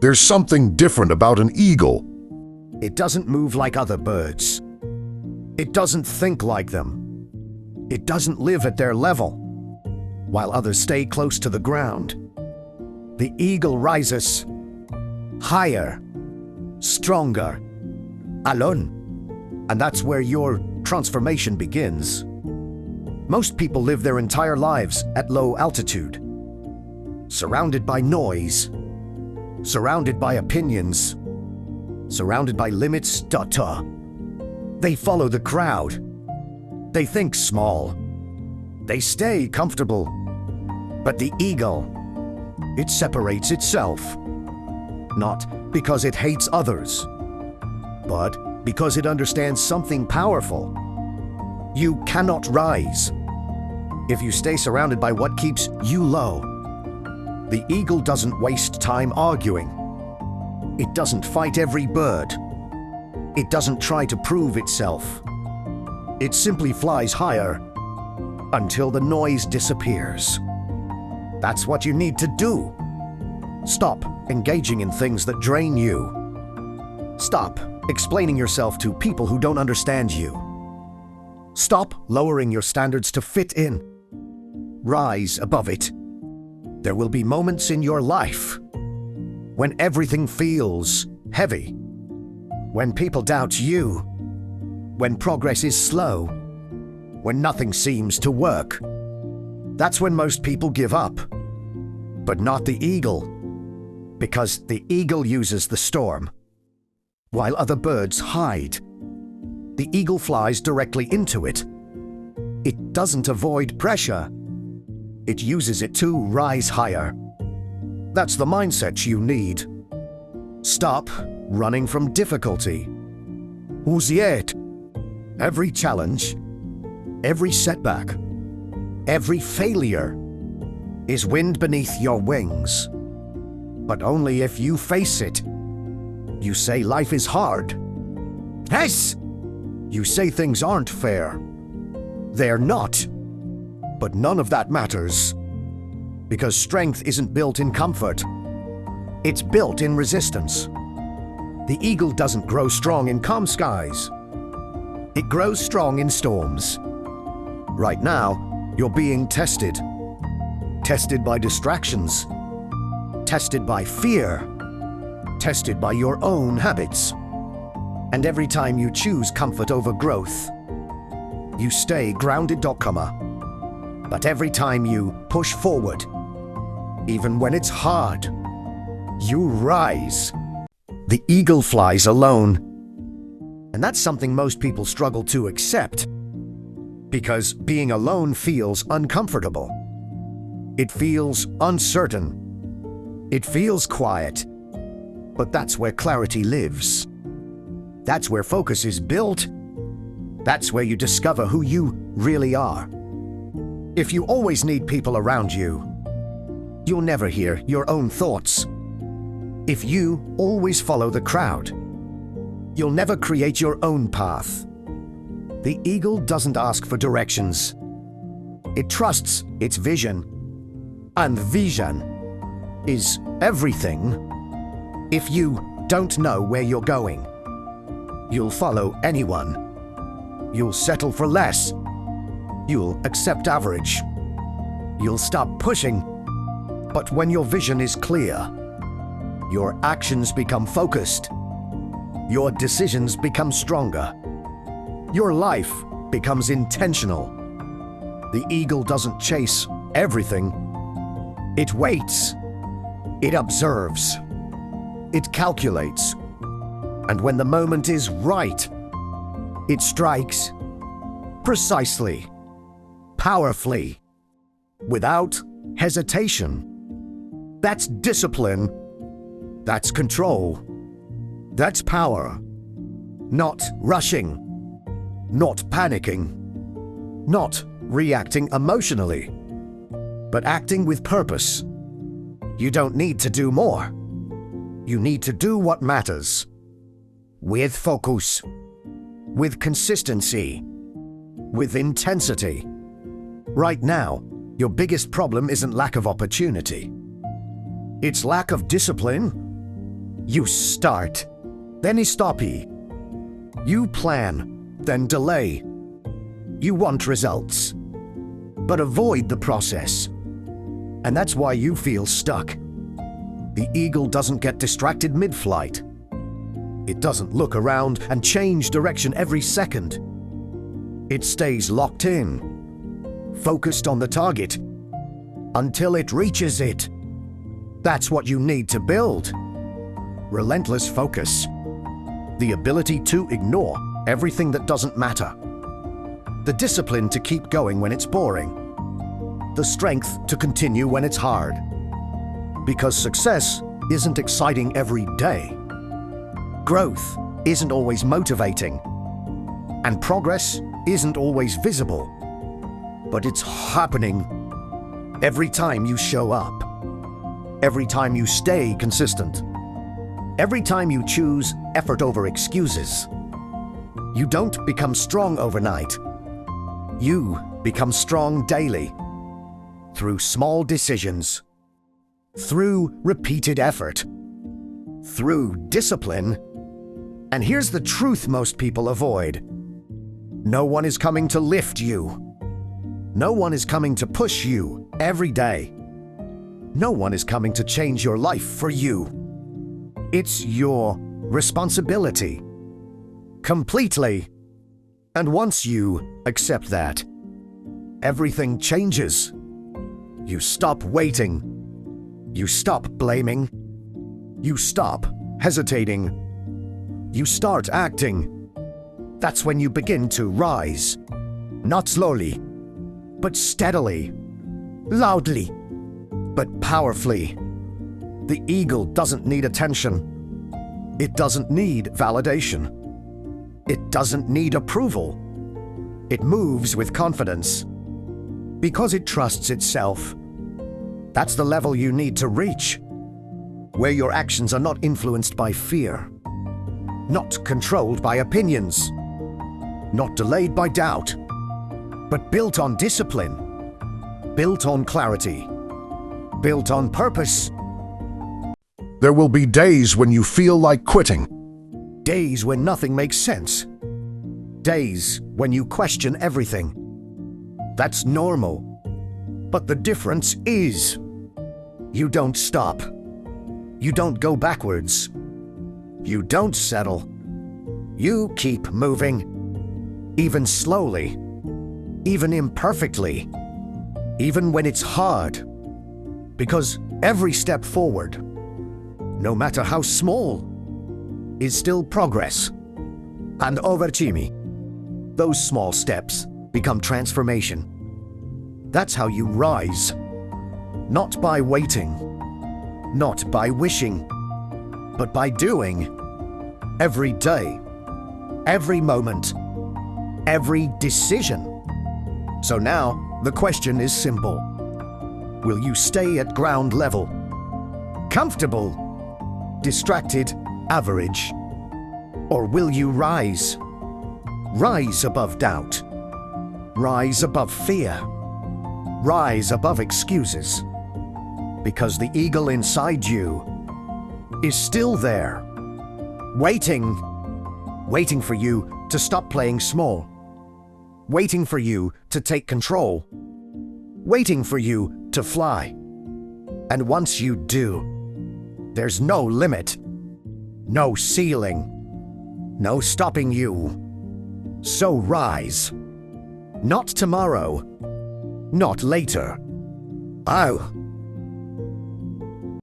There's something different about an eagle. It doesn't move like other birds. It doesn't think like them. It doesn't live at their level, while others stay close to the ground. The eagle rises higher, stronger, alone. And that's where your transformation begins. Most people live their entire lives at low altitude, surrounded by noise, surrounded by opinions, surrounded by limits. They follow the crowd. They think small. They stay comfortable. But the eagle, it separates itself, not because it hates others, but because it understands something powerful. You cannot rise if you stay surrounded by what keeps you low. The eagle doesn't waste time arguing. It doesn't fight every bird. It doesn't try to prove itself. It simply flies higher until the noise disappears. That's what you need to do. Stop engaging in things that drain you. Stop explaining yourself to people who don't understand you. Stop lowering your standards to fit in. Rise above it. There will be moments in your life when everything feels heavy, when people doubt you, when progress is slow, when nothing seems to work. That's when most people give up. But not the eagle, because the eagle uses the storm, while other birds hide. The eagle flies directly into it. It doesn't avoid pressure. It uses it to rise higher. That's the mindset you need. Stop running from difficulty. Uziet. Every challenge, every setback, every failure is wind beneath your wings. But only if you face it. You say life is hard. Yes! You say things aren't fair. They're not. But none of that matters. Because strength isn't built in comfort. It's built in resistance. The eagle doesn't grow strong in calm skies. It grows strong in storms. Right now, you're being tested. Tested by distractions. Tested by fear. Tested by your own habits. And every time you choose comfort over growth, you stay grounded. But every time you push forward, even when it's hard, you rise. The eagle flies alone. And that's something most people struggle to accept, because being alone feels uncomfortable. It feels uncertain. It feels quiet. But that's where clarity lives. That's where focus is built. That's where you discover who you really are. If you always need people around you, you'll never hear your own thoughts. If you always follow the crowd, you'll never create your own path. The eagle doesn't ask for directions. It trusts its vision. And vision is everything. If you don't know where you're going, you'll follow anyone. You'll settle for less. You'll accept average. You'll stop pushing. But when your vision is clear, your actions become focused. Your decisions become stronger. Your life becomes intentional. The eagle doesn't chase everything. It waits. It observes. It calculates. And when the moment is right, it strikes precisely, powerfully, without hesitation. That's discipline. That's control. That's power. Not rushing. Not panicking. Not reacting emotionally, but acting with purpose. You don't need to do more. You need to do what matters. With focus. With consistency. With intensity. Right now, your biggest problem isn't lack of opportunity. It's lack of discipline. You start, then stop. You plan, then delay. You want results, but avoid the process. And that's why you feel stuck. The eagle doesn't get distracted mid-flight. It doesn't look around and change direction every second. It stays locked in, focused on the target, until it reaches it. That's what you need to build. Relentless focus. The ability to ignore everything that doesn't matter. The discipline to keep going when it's boring. The strength to continue when it's hard. Because success isn't exciting every day. Growth isn't always motivating. And progress isn't always visible. But it's happening every time you show up. Every time you stay consistent. Every time you choose effort over excuses. You don't become strong overnight. You become strong daily. Through small decisions. Through repeated effort. Through discipline. And here's the truth most people avoid. No one is coming to lift you. No one is coming to push you every day. No one is coming to change your life for you. It's your responsibility. Completely. And once you accept that, everything changes. You stop waiting. You stop blaming. You stop hesitating. You start acting. That's when you begin to rise. Not slowly, but steadily. Loudly, but powerfully. The eagle doesn't need attention. It doesn't need validation. It doesn't need approval. It moves with confidence. Because it trusts itself. That's the level you need to reach. Where your actions are not influenced by fear. Not controlled by opinions. Not delayed by doubt. But built on discipline. Built on clarity. Built on purpose. There will be days when you feel like quitting. Days when nothing makes sense. Days when you question everything. That's normal. But the difference is, you don't stop. You don't go backwards. You don't settle. You keep moving. Even slowly. Even imperfectly. Even when it's hard. Because every step forward, no matter how small, is still progress. And over time, those small steps become transformation. That's how you rise. Not by waiting, not by wishing, but by doing. Every day, every moment, every decision. So now, the question is simple. Will you stay at ground level? Comfortable? Distracted? Average? Or will you rise? Rise above doubt. Rise above fear. Rise above excuses. Because the eagle inside you is still there. Waiting. Waiting for you to stop playing small. Waiting for you to take control. Waiting for you to fly. And once you do, there's no limit. No ceiling. No stopping you. So rise. Not tomorrow. Not later. Oh,